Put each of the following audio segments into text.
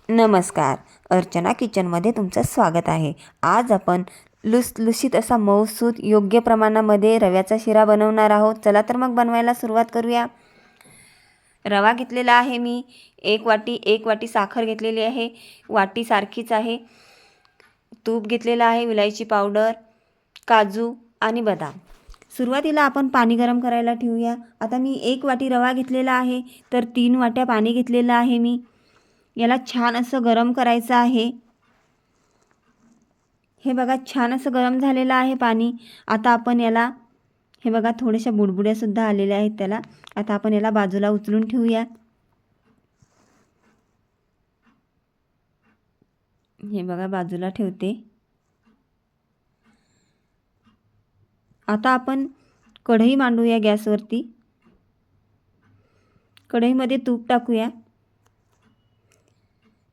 नमस्कार. अर्चना किचनमध्ये तुमचं स्वागत आहे. आज आपण लुसलुशीत असा मऊसूत योग्य प्रमाणामध्ये रव्याचा शिरा बनवणार आहोत. चला तर मग बनवायला सुरुवात करूया. रवा घेतलेला आहे मी. एक वाटी साखर घेतलेली आहे, वाटी सारखीच आहे. तूप घेतलेलं आहे, विलायची पावडर, काजू आणि बदाम. सुरुवातीला आपण पाणी गरम करायला ठेवूया. आता मी 1 वाटी रवा घेतलेला आहे, तर 3 वाट्या पाणी घेतलेलं आहे मी. याला छान असं गरम करायचं आहे. हे बघा, छान असं गरम झालेलं आहे पाणी. आता आपण याला, हे बघा, थोड्याशा बुडबुड्यासुद्धा आलेल्या आहेत त्याला. आता आपण याला बाजूला उचलून ठेवूया. हे बघा, बाजूला ठेवते. आता आपण कढई मांडूया गॅसवरती. कढईमध्ये तूप टाकूया.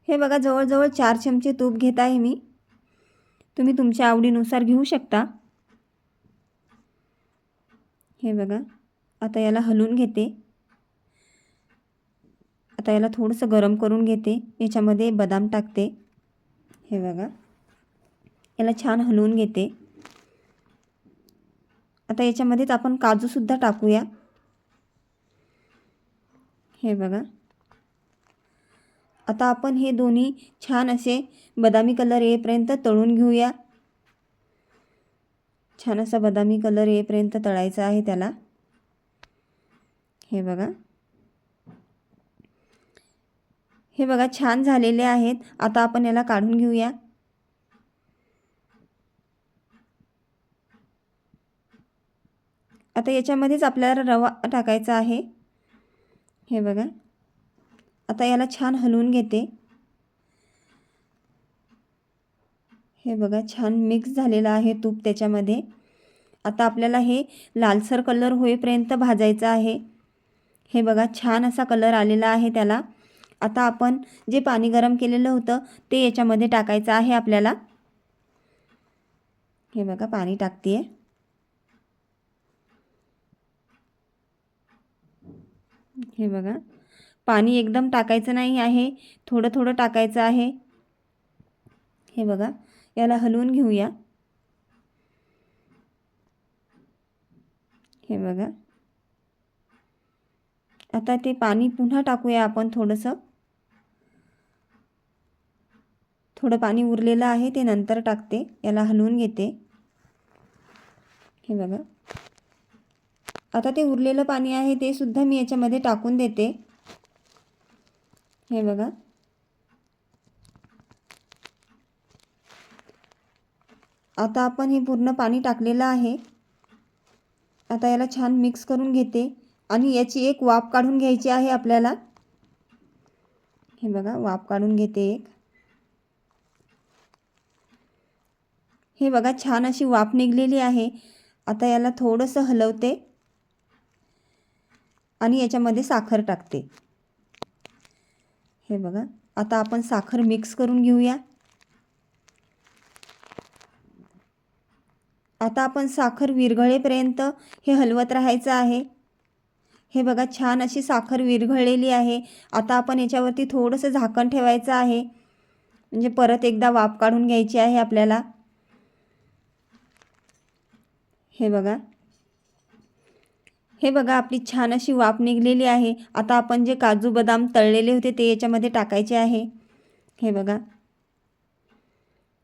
हे बघा, जवळजवळ 4 चमचे तूप घेत आहे मी. तुम्ही तुमच्या आवडीनुसार घेऊ शकता. हे बघा, आता याला हलवून घेते. आता याला थोडंसं गरम करून घेते. याच्यामध्ये बदाम टाकते. हे बघा, याला छान हलवून घेते. आता याच्यामध्येच आपण काजूसुद्धा टाकूया. हे बघा, आता आपण हे दोन्ही छान असे बदामी कलर येईपर्यंत तळून घेऊया. छान असा बदामी कलर येईपर्यंत तळायचा आहे त्याला. हे बघा, हे बघा, छान झालेले आहेत. आता आपण याला काढून घेऊया. आता याच्यामध्येच आपल्याला रवा टाकायचा आहे. हे बघा, आता याला छान हलवून घेते. हे बघा, छान मिक्स झालेलं आहे तूप त्याच्यामध्ये. आता आपल्याला हे लालसर कलर होईपर्यंत भाजायचं आहे. हे बघा, छान असा कलर आलेला आहे त्याला. आता आपण जे पाणी गरम केलेलं होतं ते याच्यामध्ये टाकायचं आहे आपल्याला. हे बघा, पाणी टाकते. हे बघा, पाणी एकदम टाकायचं नाही आहे, थोडं थोडं टाकायचं आहे. हे बघा, याला हलवून घेऊया. हे बघा, आता ते पाणी पुन्हा टाकूया आपण थोडंसं. थोडं पाणी उरलेलं आहे ते नंतर टाकते. याला हलवून घेते. हे बघा, आता ते उरलेलं पाणी आहे ते सुद्धा मी याच्यामध्ये टाकून देते. हे बघा, आता आपण हे पूर्ण पाणी टाकलेलं आहे. आता याला छान मिक्स करून घेते आणि याची एक वाफ काढून घ्यायची आहे आपल्याला. हे बघा, वाफ काढून घेते एक. हे बघा, छान अशी वाफ निघलेली आहे. आता याला थोडंसं हलवते आणि याच्यामध्ये साखर टाकते. हे बघा, आता आपण साखर मिक्स करून घेऊया. आता आपण साखर विरघळेपर्यंत हे हलवत राहायचं आहे. हे बघा, छान अशी साखर विरघळलेली आहे. आता आपण याच्यावरती थोडंसं झाकण ठेवायचं आहे, म्हणजे परत एकदा वाफ काढून घ्यायची आहे आपल्याला. हे बघा, हे बघा, आपली छान अशी वाफ निघलेली आहे. आता आपण जे काजू बदाम तळलेले होते ते याच्यामध्ये टाकायचे आहे. हे बघा,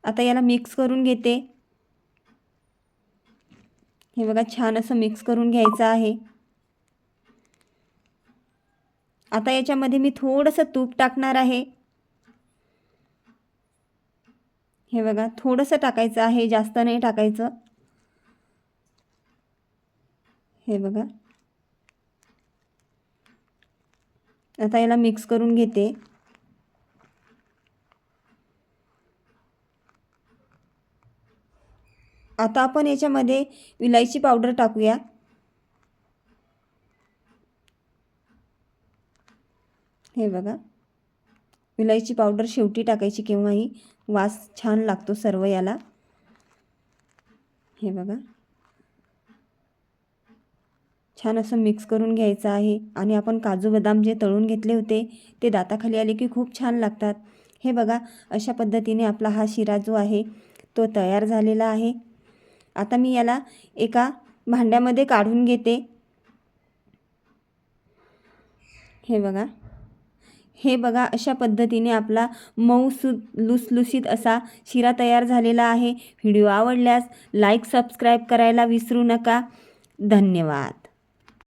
आता याला मिक्स करून घेते. हे बघा, छान असं मिक्स करून घ्यायचं आहे. आता याच्यामध्ये मी थोडंसं तूप टाकणार आहे. हे बघा, थोडंसं टाकायचं आहे, जास्त नाही टाकायचं. हे बघा, आता याला मिक्स करून घेते. आता आपण याच्यामध्ये विलायची पावडर टाकूया. हे बघा, विलायची पावडर शेवटी टाकायची केव्हाही, वास छान लागतो सर्व याला. हे बघा, छान असं मिक्स करून घ्यायचं आहे. आणि आपण काजू बदाम जे तळून घेतले होते ते दाताखाली आले की खूप छान लागतात. हे बघा, अशा पद्धतीने आपला हा शिरा जो आहे तो तयार झालेला आहे. आता मी याला एका भांड्यामध्ये काढून घेते. हे बघा अशा पद्धतीने आपला मऊसूद लुसलुशीत असा शिरा तयार झालेला आहे. व्हिडिओ आवडल्यास लाईक सबस्क्राईब करायला विसरू नका. धन्यवाद.